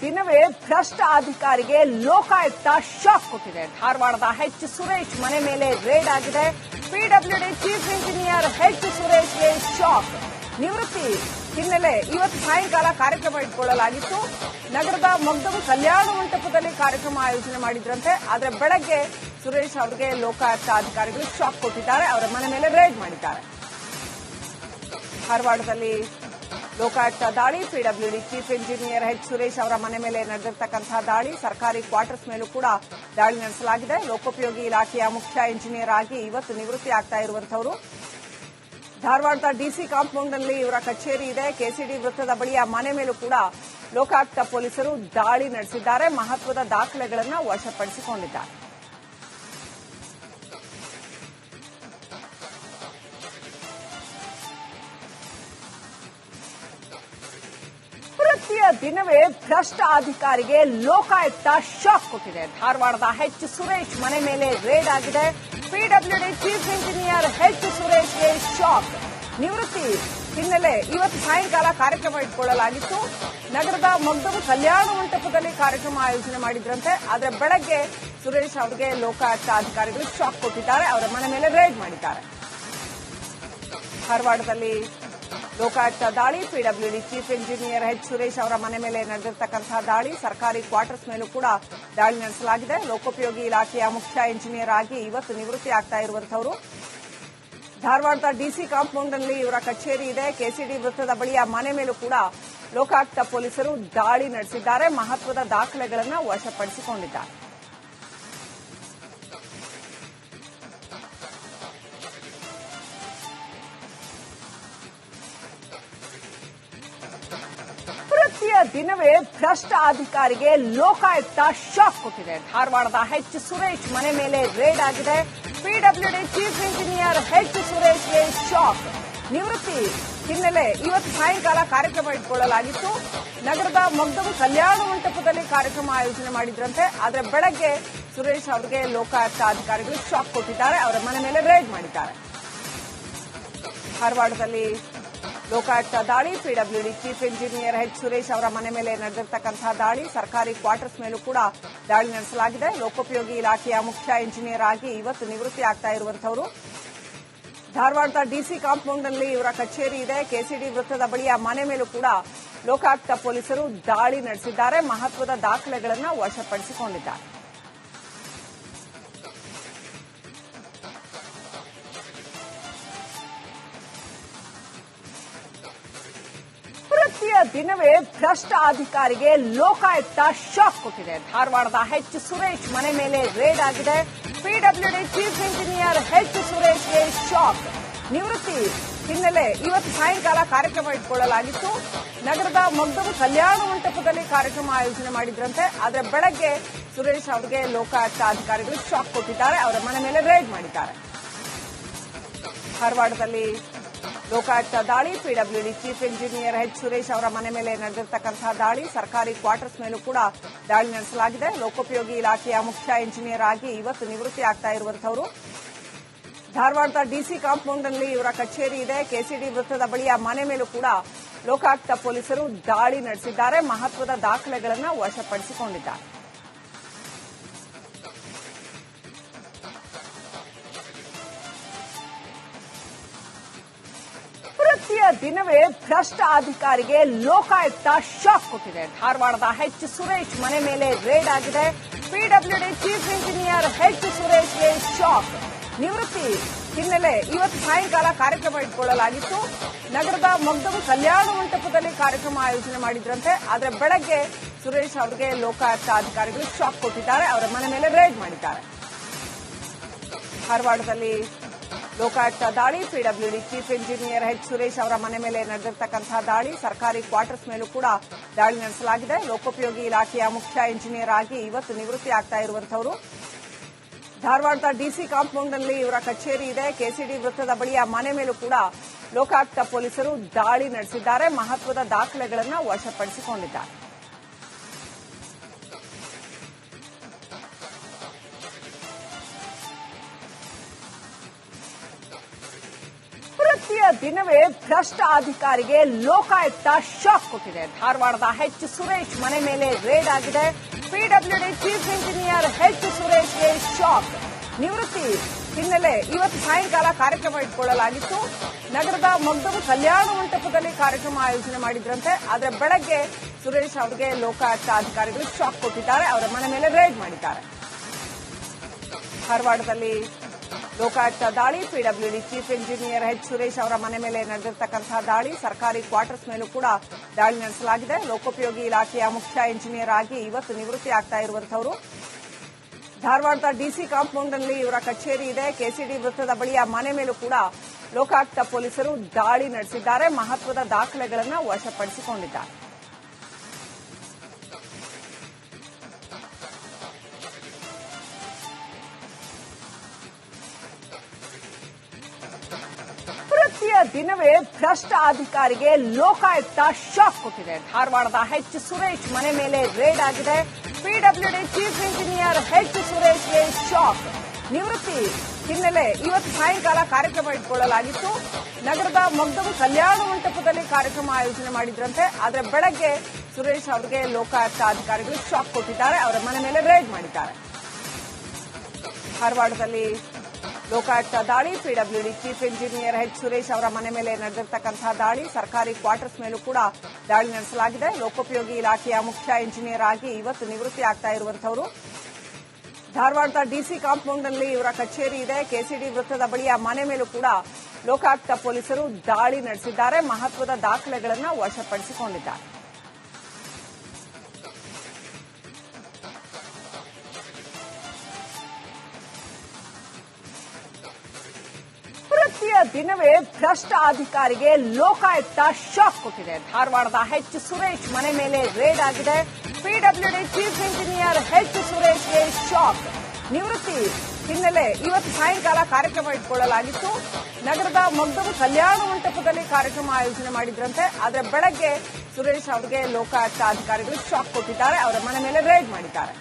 ದಿನವೇ ಭ್ರಷ್ಟ ಅಧಿಕಾರಿಗೆ ಲೋಕಾಯುಕ್ತ ಶಾಕ್ ಕೊಟ್ಟಿದೆ. ಧಾರವಾಡದ ಎಚ್ ಸುರೇಶ್ ಮನೆ ಮೇಲೆ ರೇಡ್ ಆಗಿದೆ. ಪಿಡಬ್ಲ್ಯೂಡಿ ಚೀಫ್ ಇಂಜಿನಿಯರ್ ಎಚ್ ಸುರೇಶ್ಗೆ ಶಾಕ್. ನಿವೃತ್ತಿ ಹಿನ್ನೆಲೆ ಇವತ್ತು ಸಾಯಂಕಾಲ ಕಾರ್ಯಕ್ರಮ ಇಟ್ಕೊಳ್ಳಲಾಗಿತ್ತು. ನಗರದ ಮಗ್ದಮ್ ಕಲ್ಯಾಣ ಮಂಟಪದಲ್ಲಿ ಕಾರ್ಯಕ್ರಮ ಆಯೋಜನೆ ಮಾಡಿದ್ರಂತೆ. ಆದರೆ ಬೆಳಗ್ಗೆ ಸುರೇಶ್ ಅವರಿಗೆ ಲೋಕಾಯುಕ್ತ ಅಧಿಕಾರಿಗಳು ಶಾಕ್ ಕೊಟ್ಟಿದ್ದಾರೆ. ಅವರ ಮನೆ ಮೇಲೆ ರೇಡ್ ಮಾಡಿದ್ದಾರೆ. ಧಾರವಾಡದಲ್ಲಿ ಲೋಕಾಯುಕ್ತ ದಾಳಿ, PWD chief engineer H Suresh ಅವರ ಮನೆ ಮೇಲೆ ನಡೆದಿರತಕ್ಕಂತಹ ದಾಳಿ, ಸರ್ಕಾರಿ ಕ್ವಾರ್ಟರ್ಸ್ ಮೇಲೂ ಕೂಡ ದಾಳಿ ನಡೆಸಲಾಗಿದೆ. ಲೋಕೋಪಯೋಗಿ ಇಲಾಖೆಯ ಮುಖ್ಯ ಇಂಜಿನಿಯರ್ ಆಗಿ ಇವತ್ತು ನಿವೃತ್ತಿ ಆಗ್ತಾ ಇರುವಂತವರು. ಧಾರವಾಡದ ಡಿಸಿ ಕಾಂಪೌಂಡ್ನಲ್ಲಿ ಇವರ ಕಚೇರಿ ಇದೆ. ಕೆಸಿಡಿ ವೃತ್ತದ ಬಳಿಯ ಮನೆ ಮೇಲೂ ಕೂಡ ಲೋಕಾಯುಕ್ತ ಪೊಲೀಸರು ದಾಳಿ ನಡೆಸಿದ್ದಾರೆ. ಮಹತ್ವದ ದಾಖಲೆಗಳನ್ನು ವಶಪಡಿಸಿಕೊಂಡಿದ್ದಾರೆ. ದಿನವೇ ಭ್ರಷ್ಟ ಅಧಿಕಾರಿಗೆ ಲೋಕಾಯುಕ್ತ ಶಾಕ್ ಕೊಟ್ಟಿದೆ. ಧಾರವಾಡದ ಎಚ್ ಸುರೇಶ್ ಮನೆ ಮೇಲೆ ರೇಡ್ ಆಗಿದೆ. ಪಿಡಬ್ಲ್ಯೂಡಿ ಚೀಫ್ ಇಂಜಿನಿಯರ್ ಎಚ್ ಸುರೇಶ್ಗೆ ಶಾಕ್. ನಿವೃತ್ತಿ ಹಿನ್ನೆಲೆ ಇವತ್ತು ಸಾಯಂಕಾಲ ಕಾರ್ಯಕ್ರಮ ಇಟ್ಕೊಳ್ಳಲಾಗಿತ್ತು. ನಗರದ ಮಗ್ದಮ್ ಕಲ್ಯಾಣ ಮಂಟಪದಲ್ಲಿ ಕಾರ್ಯಕ್ರಮ ಆಯೋಜನೆ ಮಾಡಿದ್ರಂತೆ. ಆದರೆ ಬೆಳಗ್ಗೆ ಸುರೇಶ್ ಅವರಿಗೆ ಲೋಕಾಯುಕ್ತ ಅಧಿಕಾರಿಗಳು ಶಾಕ್ ಕೊಟ್ಟಿದ್ದಾರೆ. ಅವರ ಮನೆ ಮೇಲೆ ರೇಡ್ ಮಾಡಿದ್ದಾರೆ. ಧಾರವಾಡದಲ್ಲಿ ಲೋಕಾಯುಕ್ತ ದಾಳಿ, PWD chief engineer H Suresh ಅವರ ಮನೆ ಮೇಲೆ ನಡೆದಿರತಕ್ಕಂತಹ ದಾಳಿ, ಸರ್ಕಾರಿ ಕ್ವಾರ್ಟರ್ಸ್ ಮೇಲೂ ಕೂಡ ದಾಳಿ ನಡೆಸಲಾಗಿದೆ. ಲೋಕೋಪಯೋಗಿ ಇಲಾಖೆಯ ಮುಖ್ಯ ಇಂಜಿನಿಯರ್ ಆಗಿ ಇವತ್ತು ನಿವೃತ್ತಿ ಆಗ್ತಾ ಇರುವಂತವರು. ಧಾರವಾಡದ ಡಿಸಿ ಕಾಂಪೌಂಡ್ನಲ್ಲಿ ಇವರ ಕಚೇರಿ ಇದೆ. ಕೆಸಿಡಿ ವೃತ್ತದ ಬಳಿಯ ಮನೆ ಮೇಲೂ ಕೂಡ ಲೋಕಾಯುಕ್ತ ಪೊಲೀಸರು ದಾಳಿ ನಡೆಸಿದ್ದಾರೆ. ಮಹತ್ವದ ದಾಖಲೆಗಳನ್ನು ವಶಪಡಿಸಿಕೊಂಡಿದ್ದಾರೆ. ದಿನವೇ ಭ್ರಷ್ಟ ಅಧಿಕಾರಿಗೆ ಲೋಕಾಯುಕ್ತ ಶಾಕ್ ಕೊಟ್ಟಿದೆ. ಧಾರವಾಡದ ಎಚ್ ಸುರೇಶ್ ಮನೆ ಮೇಲೆ ರೇಡ್ ಆಗಿದೆ. ಪಿಡಬ್ಲ್ಯೂಡಿ ಚೀಫ್ ಇಂಜಿನಿಯರ್ ಎಚ್ ಸುರೇಶ್ಗೆ ಶಾಕ್. ನಿವೃತ್ತಿ ಹಿನ್ನೆಲೆ ಇವತ್ತು ಸಾಯಂಕಾಲ ಕಾರ್ಯಕ್ರಮ ಇಟ್ಕೊಳ್ಳಲಾಗಿತ್ತು. ನಗರದ ಮಗ್ದಮ್ ಕಲ್ಯಾಣ ಮಂಟಪದಲ್ಲಿ ಕಾರ್ಯಕ್ರಮ ಆಯೋಜನೆ ಮಾಡಿದ್ರಂತೆ. ಆದರೆ ಬೆಳಗ್ಗೆ ಸುರೇಶ್ ಅವರಿಗೆ ಲೋಕಾಯುಕ್ತ ಅಧಿಕಾರಿಗಳು ಶಾಕ್ ಕೊಟ್ಟಿದ್ದಾರೆ. ಅವರ ಮನೆ ಮೇಲೆ ರೇಡ್ ಮಾಡಿದ್ದಾರೆ. ಧಾರವಾಡದಲ್ಲಿ ಲೋಕಾಯುಕ್ತ ದಾಳಿ, PWD chief engineer H Suresh ಅವರ ಮನೆ ಮೇಲೆ ನಡೆದಿರತಕ್ಕಂತಹ ದಾಳಿ, ಸರ್ಕಾರಿ ಕ್ವಾರ್ಟರ್ಸ್ ಮೇಲೂ ಕೂಡ ದಾಳಿ ನಡೆಸಲಾಗಿದೆ. ಲೋಕೋಪಯೋಗಿ ಇಲಾಖೆಯ ಮುಖ್ಯ ಇಂಜಿನಿಯರ್ ಆಗಿ ಇವತ್ತು ನಿವೃತ್ತಿ ಆಗ್ತಾ ಇರುವಂತವರು. ಧಾರವಾಡದ ಡಿಸಿ ಕಾಂಪೌಂಡ್ನಲ್ಲಿ ಇವರ ಕಚೇರಿ ಇದೆ. ಕೆಸಿಡಿ ವೃತ್ತದ ಬಳಿಯ ಮನೆ ಮೇಲೂ ಕೂಡ ಲೋಕಾಯುಕ್ತ ಪೊಲೀಸರು ದಾಳಿ ನಡೆಸಿದ್ದಾರೆ. ಮಹತ್ವದ ದಾಖಲೆಗಳನ್ನು ವಶಪಡಿಸಿಕೊಂಡಿದ್ದಾರೆ. ದಿನವೇ ಭ್ರಷ್ಟ ಅಧಿಕಾರಿಗೆ ಲೋಕಾಯುಕ್ತ ಶಾಕ್ ಕೊಟ್ಟಿದೆ. ಧಾರವಾಡದ ಎಚ್ ಸುರೇಶ್ ಮನೆ ಮೇಲೆ ರೇಡ್ ಆಗಿದೆ. ಪಿಡಬ್ಲ್ಯೂಡಿ ಚೀಫ್ ಇಂಜಿನಿಯರ್ ಎಚ್ ಸುರೇಶ್ಗೆ ಶಾಕ್. ನಿವೃತ್ತಿ ಹಿನ್ನೆಲೆ ಇವತ್ತು ಸಾಯಂಕಾಲ ಕಾರ್ಯಕ್ರಮ ಇಟ್ಕೊಳ್ಳಲಾಗಿತ್ತು. ನಗರದ ಮಗ್ದಮ್ ಕಲ್ಯಾಣ ಮಂಟಪದಲ್ಲಿ ಕಾರ್ಯಕ್ರಮ ಆಯೋಜನೆ ಮಾಡಿದ್ರಂತೆ. ಆದರೆ ಬೆಳಗ್ಗೆ ಸುರೇಶ್ ಅವರಿಗೆ ಲೋಕಾಯುಕ್ತ ಅಧಿಕಾರಿಗಳು ಶಾಕ್ ಕೊಟ್ಟಿದ್ದಾರೆ. ಅವರ ಮನೆ ಮೇಲೆ ರೇಡ್ ಮಾಡಿದ್ದಾರೆ. ಧಾರವಾಡದಲ್ಲಿ ಲೋಕಾಯುಕ್ತ ದಾಳಿ, PWD chief engineer H Suresh ಅವರ ಮನೆ ಮೇಲೆ ನಡೆದಿರತಕ್ಕಂತಹ ದಾಳಿ, ಸರ್ಕಾರಿ ಕ್ವಾರ್ಟರ್ಸ್ ಮೇಲೂ ಕೂಡ ದಾಳಿ ನಡೆಸಲಾಗಿದೆ. ಲೋಕೋಪಯೋಗಿ ಇಲಾಖೆಯ ಮುಖ್ಯ ಇಂಜಿನಿಯರ್ ಆಗಿ ಇವತ್ತು ನಿವೃತ್ತಿ ಆಗ್ತಾ ಇರುವಂತವರು. ಧಾರವಾಡದ ಡಿಸಿ ಕಾಂಪೌಂಡ್ನಲ್ಲಿ ಇವರ ಕಚೇರಿ ಇದೆ. ಕೆಸಿಡಿ ವೃತ್ತದ ಬಳಿಯ ಮನೆ ಮೇಲೂ ಕೂಡ ಲೋಕಾಯುಕ್ತ ಪೊಲೀಸರು ದಾಳಿ ನಡೆಸಿದ್ದಾರೆ. ಮಹತ್ವದ ದಾಖಲೆಗಳನ್ನು ವಶಪಡಿಸಿಕೊಂಡಿದ್ದಾರೆ. ದಿನವೇ ಭ್ರಷ್ಟ ಅಧಿಕಾರಿಗೆ ಲೋಕಾಯುಕ್ತ ಶಾಕ್ ಕೊಟ್ಟಿದೆ. ಧಾರವಾಡದ ಎಚ್ ಸುರೇಶ್ ಮನೆ ಮೇಲೆ ರೇಡ್ ಆಗಿದೆ. ಪಿಡಬ್ಲ್ಯೂಡಿ ಚೀಫ್ ಇಂಜಿನಿಯರ್ ಎಚ್ ಸುರೇಶ್ಗೆ ಶಾಕ್. ನಿವೃತ್ತಿ ಹಿನ್ನೆಲೆ ಇವತ್ತು ಸಾಯಂಕಾಲ ಕಾರ್ಯಕ್ರಮ ಇಟ್ಕೊಳ್ಳಲಾಗಿತ್ತು. ನಗರದ ಮಗ್ದಮ್ ಕಲ್ಯಾಣ ಮಂಟಪದಲ್ಲಿ ಕಾರ್ಯಕ್ರಮ ಆಯೋಜನೆ ಮಾಡಿದ್ರಂತೆ. ಆದರೆ ಬೆಳಗ್ಗೆ ಸುರೇಶ್ ಅವರಿಗೆ ಲೋಕಾಯುಕ್ತ ಅಧಿಕಾರಿಗಳು ಶಾಕ್ ಕೊಟ್ಟಿದ್ದಾರೆ. ಅವರ ಮನೆ ಮೇಲೆ ರೇಡ್ ಮಾಡಿದ್ದಾರೆ. ಧಾರವಾಡದಲ್ಲಿ ಲೋಕಾಯುಕ್ತ ದಾಳಿ, PWD chief engineer H Suresh ಅವರ ಮನೆ ಮೇಲೆ ನಡೆದಿರತಕ್ಕಂತಹ ದಾಳಿ, ಸರ್ಕಾರಿ ಕ್ವಾರ್ಟರ್ಸ್ ಮೇಲೂ ಕೂಡ ದಾಳಿ ನಡೆಸಲಾಗಿದೆ. ಲೋಕೋಪಯೋಗಿ ಇಲಾಖೆಯ ಮುಖ್ಯ ಇಂಜಿನಿಯರ್ ಆಗಿ ಇವತ್ತು ನಿವೃತ್ತಿ ಆಗ್ತಾ ಇರುವಂತವರು. ಧಾರವಾಡದ ಡಿಸಿ ಕಾಂಪೌಂಡ್ನಲ್ಲಿ ಇವರ ಕಚೇರಿ ಇದೆ. ಕೆಸಿಡಿ ವೃತ್ತದ ಬಳಿಯ ಮನೆ ಮೇಲೂ ಕೂಡ ಲೋಕಾಯುಕ್ತ ಪೊಲೀಸರು ದಾಳಿ ನಡೆಸಿದ್ದಾರೆ. ಮಹತ್ವದ ದಾಖಲೆಗಳನ್ನು ವಶಪಡಿಸಿಕೊಂಡಿದ್ದಾರೆ. ದಿನವೇ ಭ್ರಷ್ಟ ಅಧಿಕಾರಿಗೆ ಲೋಕಾಯುಕ್ತ ಶಾಕ್ ಕೊಟ್ಟಿದೆ. ಧಾರವಾಡದ ಎಚ್ ಸುರೇಶ್ ಮನೆ ಮೇಲೆ ರೇಡ್ ಆಗಿದೆ. ಪಿಡಬ್ಲ್ಯೂಡಿ ಚೀಫ್ ಇಂಜಿನಿಯರ್ ಎಚ್ ಸುರೇಶ್ಗೆ ಶಾಕ್. ನಿವೃತ್ತಿ ಹಿನ್ನೆಲೆ ಇವತ್ತು ಸಾಯಂಕಾಲ ಕಾರ್ಯಕ್ರಮ ಇಟ್ಕೊಳ್ಳಲಾಗಿತ್ತು. ನಗರದ ಮಗ್ದೂಮ್ ಕಲ್ಯಾಣ ಮಂಟಪದಲ್ಲಿ ಕಾರ್ಯಕ್ರಮ ಆಯೋಜನೆ ಮಾಡಿದ್ರಂತೆ. ಆದರೆ ಬೆಳಗ್ಗೆ ಸುರೇಶ್ ಅವರಿಗೆ ಲೋಕಾಯುಕ್ತ ಅಧಿಕಾರಿಗಳು ಶಾಕ್ ಕೊಟ್ಟಿದ್ದಾರೆ. ಅವರ ಮನೆ ಮೇಲೆ ರೇಡ್ ಮಾಡಿದ್ದಾರೆ. ಧಾರವಾಡದಲ್ಲಿ ಲೋಕಾಯುಕ್ತ ದಾಳಿ, PWD chief engineer H Suresh ಅವರ ಮನೆ ಮೇಲೆ ನಡೆದಿರತಕ್ಕಂತಹ ದಾಳಿ, ಸರ್ಕಾರಿ ಕ್ವಾರ್ಟರ್ಸ್ ಮೇಲೂ ಕೂಡ ದಾಳಿ ನಡೆಸಲಾಗಿದೆ. ಲೋಕೋಪಯೋಗಿ ಇಲಾಖೆಯ ಮುಖ್ಯ ಇಂಜಿನಿಯರ್ ಆಗಿ ಇವತ್ತು ನಿವೃತ್ತಿ ಆಗ್ತಾ ಇರುವಂತವರು. ಧಾರವಾಡದ ಡಿಸಿ ಕಾಂಪೌಂಡ್ನಲ್ಲಿ ಇವರ ಕಚೇರಿ ಇದೆ. ಕೆಸಿಡಿ ವೃತ್ತದ ಬಳಿಯ ಮನೆ ಮೇಲೂ ಕೂಡ ಲೋಕಾಯುಕ್ತ ಪೊಲೀಸರು ದಾಳಿ ನಡೆಸಿದ್ದಾರೆ. ಮಹತ್ವದ ದಾಖಲೆಗಳನ್ನು ವಶಪಡಿಸಿಕೊಂಡಿದ್ದಾರೆ. ದಿನವೇ ಭ್ರಷ್ಟ ಅಧಿಕಾರಿಗೆ ಲೋಕಾಯುಕ್ತ ಶಾಕ್ ಕೊಟ್ಟಿದೆ. ಧಾರವಾಡದ ಎಚ್ ಸುರೇಶ್ ಮನೆ ಮೇಲೆ ರೇಡ್ ಆಗಿದೆ. ಪಿಡಬ್ಲ್ಯೂಡಿ ಚೀಫ್ ಇಂಜಿನಿಯರ್ ಎಚ್ ಸುರೇಶ್ಗೆ ಶಾಕ್. ನಿವೃತ್ತಿ ಹಿನ್ನೆಲೆ ಇವತ್ತು ಸಾಯಂಕಾಲ ಕಾರ್ಯಕ್ರಮ ಇಟ್ಕೊಳ್ಳಲಾಗಿತ್ತು. ನಗರದ ಮಗ್ದೂಮ್ ಕಲ್ಯಾಣ ಮಂಟಪದಲ್ಲಿ ಕಾರ್ಯಕ್ರಮ ಆಯೋಜನೆ ಮಾಡಿದ್ರಂತೆ. ಆದರೆ ಬೆಳಗ್ಗೆ ಸುರೇಶ್ ಅವರಿಗೆ ಲೋಕಾಯುಕ್ತ ಅಧಿಕಾರಿಗಳು ಶಾಕ್ ಕೊಟ್ಟಿದ್ದಾರೆ. ಅವರ ಮನೆ ಮೇಲೆ ರೇಡ್ ಮಾಡಿದ್ದಾರೆ. ಧಾರವಾಡದಲ್ಲಿ ಲೋಕಾಯುಕ್ತ ದಾಳಿ, PWD chief engineer H Suresh ಅವರ ಮನೆ ಮೇಲೆ ನಡೆದಿರತಕ್ಕಂತಹ ದಾಳಿ, ಸರ್ಕಾರಿ ಕ್ವಾರ್ಟರ್ಸ್ ಮೇಲೂ ಕೂಡ ದಾಳಿ ನಡೆಸಲಾಗಿದೆ. ಲೋಕೋಪಯೋಗಿ ಇಲಾಖೆಯ ಮುಖ್ಯ ಇಂಜಿನಿಯರ್ ಆಗಿ ಇವತ್ತು ನಿವೃತ್ತಿ ಆಗ್ತಾ ಇರುವಂತವರು. ಧಾರವಾಡದ ಡಿಸಿ ಕಾಂಪೌಂಡ್ನಲ್ಲಿ ಇವರ ಕಚೇರಿ ಇದೆ. ಕೆಸಿಡಿ ವೃತ್ತದ ಬಳಿಯ ಮನೆ ಮೇಲೂ ಕೂಡ ಲೋಕಾಯುಕ್ತ ಪೊಲೀಸರು ದಾಳಿ ನಡೆಸಿದ್ದಾರೆ. ಮಹತ್ವದ ದಾಖಲೆಗಳನ್ನು ವಶಪಡಿಸಿಕೊಂಡಿದ್ದಾರೆ. ದಿನವೇ ಭ್ರಷ್ಟ ಅಧಿಕಾರಿಗೆ ಲೋಕಾಯುಕ್ತ ಶಾಕ್ ಕೊಟ್ಟಿದೆ. ಧಾರವಾಡದ ಎಚ್ ಸುರೇಶ್ ಮನೆ ಮೇಲೆ ರೇಡ್ ಆಗಿದೆ. ಪಿಡಬ್ಲ್ಯೂಡಿ ಚೀಫ್ ಇಂಜಿನಿಯರ್ ಎಚ್ ಸುರೇಶ್ಗೆ ಶಾಕ್. ನಿವೃತ್ತಿ ಹಿನ್ನೆಲೆ ಇವತ್ತು ಸಾಯಂಕಾಲ ಕಾರ್ಯಕ್ರಮ ಇಟ್ಕೊಳ್ಳಲಾಗಿತ್ತು. ನಗರದ ಮಗ್ದೂಮ್ ಕಲ್ಯಾಣ ಮಂಟಪದಲ್ಲಿ ಕಾರ್ಯಕ್ರಮ ಆಯೋಜನೆ ಮಾಡಿದ್ರಂತೆ. ಆದರೆ ಬೆಳಗ್ಗೆ ಸುರೇಶ್ ಅವರಿಗೆ ಲೋಕಾಯುಕ್ತ ಅಧಿಕಾರಿಗಳು ಶಾಕ್ ಕೊಟ್ಟಿದ್ದಾರೆ. ಅವರ ಮನೆ ಮೇಲೆ ರೇಡ್ ಮಾಡಿದ್ದಾರೆ.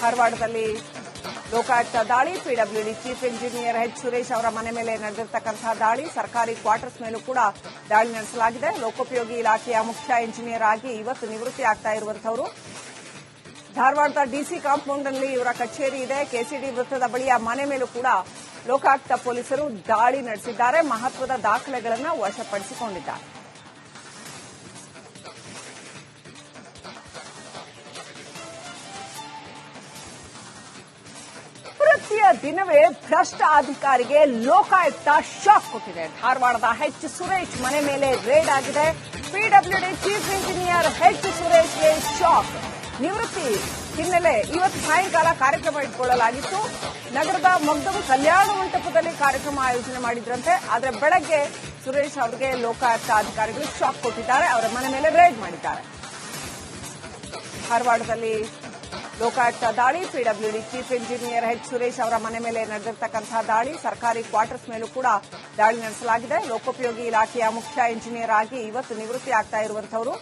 ಧಾರವಾಡದಲ್ಲಿ ಲೋಕಾಯುಕ್ತ ದಾಳಿ, PWD chief engineer H Suresh ಅವರ ಮನೆ ಮೇಲೆ ನಡೆದಿರತಕ್ಕಂತಹ ದಾಳಿ, ಸರ್ಕಾರಿ ಕ್ವಾರ್ಟರ್ಸ್ ಮೇಲೂ ಕೂಡ ದಾಳಿ ನಡೆಸಲಾಗಿದೆ. ಲೋಕೋಪಯೋಗಿ ಇಲಾಖೆಯ ಮುಖ್ಯ ಇಂಜಿನಿಯರ್ ಆಗಿ ಇವತ್ತು ನಿವೃತ್ತಿ ಆಗ್ತಾ ಇರುವಂತವರು. ಧಾರವಾಡದ ಡಿಸಿ ಕಾಂಪೌಂಡ್ನಲ್ಲಿ ಇವರ ಕಚೇರಿ ಇದೆ. ಕೆಸಿಡಿ ವೃತ್ತದ ಬಳಿಯ ಮನೆ ಮೇಲೂ ಕೂಡ ಲೋಕಾಯುಕ್ತ ಪೊಲೀಸರು ದಾಳಿ ನಡೆಸಿದ್ದಾರೆ. ಮಹತ್ವದ ದಾಖಲೆಗಳನ್ನು ವಶಪಡಿಸಿಕೊಂಡಿದ್ದಾರೆ. ದಿನವೇ ಭ್ರಷ್ಟ ಅಧಿಕಾರಿಗೆ ಲೋಕಾಯುಕ್ತ ಶಾಕ್ ಕೊಟ್ಟಿದೆ. ಧಾರವಾಡದ ಎಚ್ ಸುರೇಶ್ ಮನೆ ಮೇಲೆ ರೇಡ್ ಆಗಿದೆ. ಪಿಡಬ್ಲ್ಯೂಡಿ ಚೀಫ್ ಇಂಜಿನಿಯರ್ ಎಚ್ ಸುರೇಶ್ಗೆ ಶಾಕ್. ನಿವೃತ್ತಿ ಹಿನ್ನೆಲೆ ಇವತ್ತು ಸಾಯಂಕಾಲ ಕಾರ್ಯಕ್ರಮ ಇಟ್ಕೊಳ್ಳಲಾಗಿತ್ತು. ನಗರದ ಮಗ್ದೂಮ್ ಕಲ್ಯಾಣ ಮಂಟಪದಲ್ಲಿ ಕಾರ್ಯಕ್ರಮ ಆಯೋಜನೆ ಮಾಡಿದ್ರಂತೆ. ಆದರೆ ಬೆಳಗ್ಗೆ ಸುರೇಶ್ ಅವರಿಗೆ ಲೋಕಾಯುಕ್ತ ಅಧಿಕಾರಿಗಳು ಶಾಕ್ ಕೊಟ್ಟಿದ್ದಾರೆ. ಅವರ ಮನೆ ಮೇಲೆ ರೇಡ್ ಮಾಡಿದ್ದಾರೆ. ಧಾರವಾಡದಲ್ಲಿ ಲೋಕಾಯುಕ್ತ ದಾಳಿ, PWD chief engineer H Suresh ಅವರ ಮನೆ ಮೇಲೆ ನಡೆದಿರತಕ್ಕಂತಹ ದಾಳಿ, ಸರ್ಕಾರಿ ಕ್ವಾರ್ಟರ್ಸ್ ಮೇಲೂ ಕೂಡ ದಾಳಿ ನಡೆಸಲಾಗಿದೆ. ಲೋಕೋಪಯೋಗಿ ಇಲಾಖೆಯ ಮುಖ್ಯ ಇಂಜಿನಿಯರ್ ಆಗಿ ಇವತ್ತು ನಿವೃತ್ತಿ ಆಗ್ತಾ ಇರುವಂತವರು.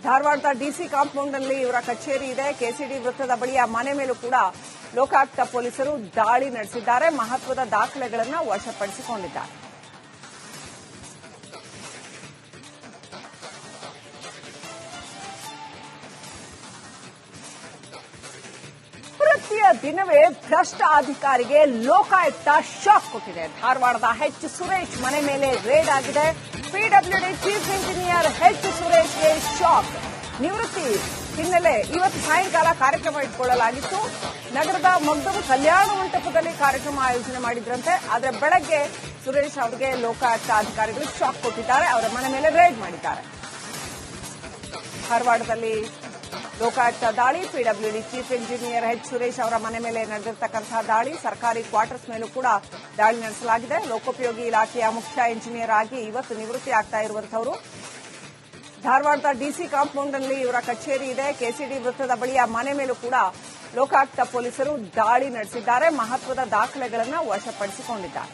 ಧಾರವಾಡದ ಡಿಸಿ ಕಾಂಪೌಂಡ್ನಲ್ಲಿ ಇವರ ಕಚೇರಿ ಇದೆ. ಕೆಸಿಡಿ ವೃತ್ತದ ಬಳಿಯ ಮನೆ ಮೇಲೂ ಕೂಡ ಲೋಕಾಯುಕ್ತ ಪೊಲೀಸರು ದಾಳಿ ನಡೆಸಿದ್ದಾರೆ. ಮಹತ್ವದ ದಾಖಲೆಗಳನ್ನು ವಶಪಡಿಸಿಕೊಂಡಿದ್ದಾರೆ. ದಿನವೇ ಭ್ರಷ್ಟ ಅಧಿಕಾರಿಗೆ ಲೋಕಾಯುಕ್ತ ಶಾಕ್ ಕೊಟ್ಟಿದೆ. ಧಾರವಾಡದ ಎಚ್ ಸುರೇಶ್ ಮನೆ ಮೇಲೆ ರೇಡ್ ಆಗಿದೆ. ಪಿಡಬ್ಲ್ಯೂಡಿ ಚೀಫ್ ಇಂಜಿನಿಯರ್ ಎಚ್ ಸುರೇಶ್ಗೆ ಶಾಕ್. ನಿವೃತ್ತಿ ಹಿನ್ನೆಲೆ ಇವತ್ತು ಸಾಯಂಕಾಲ ಕಾರ್ಯಕ್ರಮ ಇಟ್ಕೊಳ್ಳಲಾಗಿತ್ತು. ನಗರದ ಮಗ್ದೂಮ್ ಕಲ್ಯಾಣ ಮಂಟಪದಲ್ಲಿ ಕಾರ್ಯಕ್ರಮ ಆಯೋಜನೆ ಮಾಡಿದ್ರಂತೆ. ಆದರೆ ಬೆಳಗ್ಗೆ ಸುರೇಶ್ ಅವರಿಗೆ ಲೋಕಾಯುಕ್ತ ಅಧಿಕಾರಿಗಳು ಶಾಕ್ ಕೊಟ್ಟಿದ್ದಾರೆ. ಅವರ ಮನೆ ಮೇಲೆ ರೇಡ್ ಮಾಡಿದ್ದಾರೆ. ಧಾರವಾಡದಲ್ಲಿ ಲೋಕಾಯುಕ್ತ ದಾಳಿ, PWD chief engineer H Suresh ಅವರ ಮನೆ ಮೇಲೆ ನಡೆದಿರತಕ್ಕಂತಹ ದಾಳಿ, ಸರ್ಕಾರಿ ಕ್ವಾರ್ಟರ್ಸ್ ಮೇಲೂ ಕೂಡ ದಾಳಿ ನಡೆಸಲಾಗಿದೆ. ಲೋಕೋಪಯೋಗಿ ಇಲಾಖೆಯ ಮುಖ್ಯ ಇಂಜಿನಿಯರ್ ಆಗಿ ಇವತ್ತು ನಿವೃತ್ತಿ ಆಗ್ತಾ ಇರುವಂತವರು. ಧಾರವಾಡದ ಡಿಸಿ ಕಾಂಪೌಂಡ್ನಲ್ಲಿ ಇವರ ಕಚೇರಿ ಇದೆ. ಕೆಸಿಡಿ ವೃತ್ತದ ಬಳಿಯ ಮನೆ ಮೇಲೂ ಕೂಡ ಲೋಕಾಯುಕ್ತ ಪೊಲೀಸರು ದಾಳಿ ನಡೆಸಿದ್ದಾರೆ. ಮಹತ್ವದ ದಾಖಲೆಗಳನ್ನು ವಶಪಡಿಸಿಕೊಂಡಿದ್ದಾರೆ.